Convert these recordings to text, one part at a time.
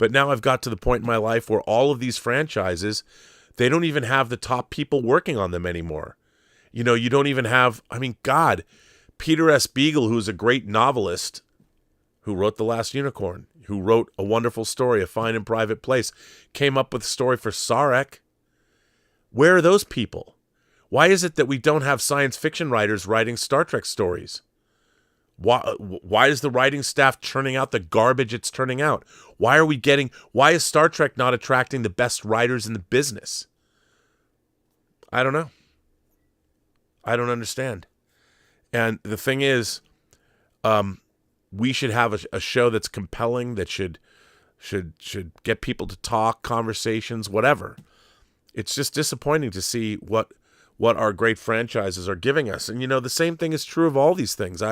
But now I've got to the point in my life where all of these franchises, they don't even have the top people working on them anymore. You know, you don't even have, I mean, God, Peter S. Beagle, who's a great novelist, who wrote The Last Unicorn, who wrote A Wonderful Story, A Fine and Private Place, came up with a story for Sarek. Where are those people? Why is it that we don't have science fiction writers writing Star Trek stories? Why is the writing staff churning out the garbage it's turning out? Why is Star Trek not attracting the best writers in the business? I don't know. I don't understand. And the thing is, we should have a show that's compelling, that should get people to talk, conversations, whatever. It's just disappointing to see what our great franchises are giving us. And, you know, the same thing is true of all these things.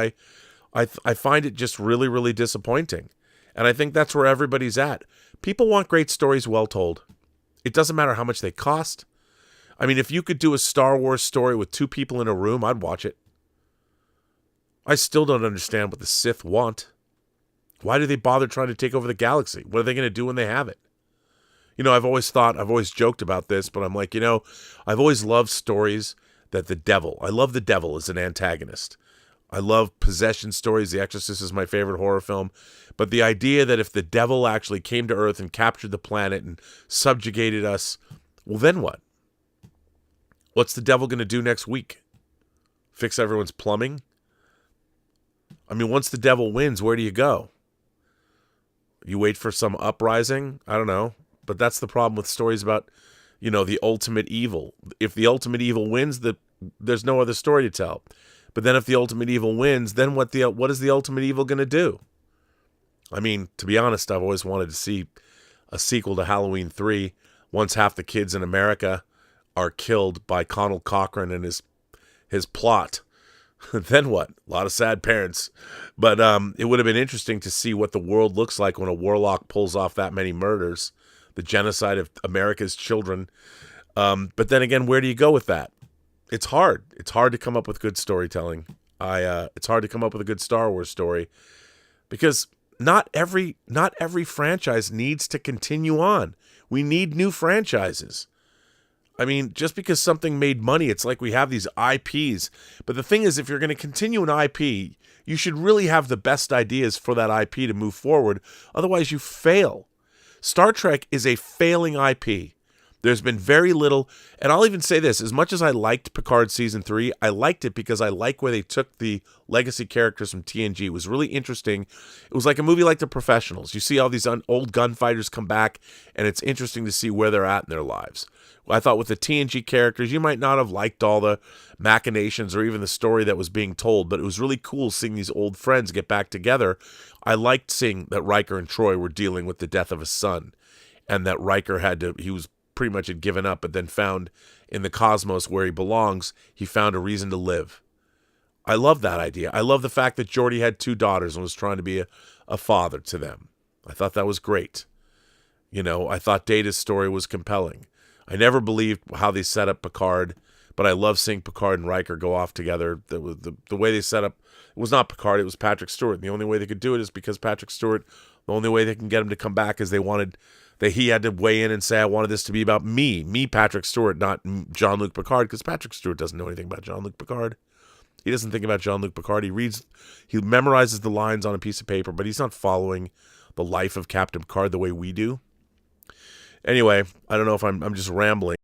I find it just really, really disappointing. And I think that's where everybody's at. People want great stories well told. It doesn't matter how much they cost. I mean, if you could do a Star Wars story with 2 people in a room, I'd watch it. I still don't understand what the Sith want. Why do they bother trying to take over the galaxy? What are they going to do when they have it? You know, I've always joked about this, but I'm like, you know, I've always loved stories that I love the devil as an antagonist. I love possession stories. The Exorcist is my favorite horror film. But the idea that if the devil actually came to Earth and captured the planet and subjugated us, well, then what? What's the devil going to do next week? Fix everyone's plumbing? I mean, once the devil wins, where do you go? You wait for some uprising? I don't know. But that's the problem with stories about, you know, the ultimate evil. If the ultimate evil wins, there's no other story to tell. But then if the ultimate evil wins, then what is the ultimate evil going to do? I mean, to be honest, I've always wanted to see a sequel to Halloween 3 once half the kids in America are killed by Connell Cochran and his plot. Then what? A lot of sad parents. But it would have been interesting to see what the world looks like when a warlock pulls off that many murders, the genocide of America's children. But then again, where do you go with that? It's hard. It's hard to come up with good storytelling. It's hard to come up with a good Star Wars story because not every franchise needs to continue on. We need new franchises. I mean, just because something made money, it's like we have these IPs. But the thing is, if you're going to continue an IP, you should really have the best ideas for that IP to move forward. Otherwise, you fail. Star Trek is a failing IP. There's been very little, and I'll even say this, as much as I liked Picard Season 3, I liked it because I like where they took the legacy characters from TNG. It was really interesting. It was like a movie like The Professionals. You see all these old gunfighters come back, and it's interesting to see where they're at in their lives. I thought with the TNG characters, you might not have liked all the machinations or even the story that was being told, but it was really cool seeing these old friends get back together. I liked seeing that Riker and Troy were dealing with the death of his son, and that Riker he was pretty much had given up, but then found in the cosmos where he belongs, he found a reason to live. I love that idea. I love the fact that Geordi had 2 daughters and was trying to be a father to them. I thought that was great. You know, I thought Data's story was compelling. I never believed how they set up Picard, but I love seeing Picard and Riker go off together. The way they set up, it was not Picard, it was Patrick Stewart. The only way they could do it is because Patrick Stewart, the only way they can get him to come back is he had to weigh in and say, I wanted this to be about me, Patrick Stewart, not Jean-Luc Picard, because Patrick Stewart doesn't know anything about Jean-Luc Picard. He doesn't think about Jean-Luc Picard. He memorizes the lines on a piece of paper, but he's not following the life of Captain Picard the way we do. Anyway, I don't know if I'm just rambling.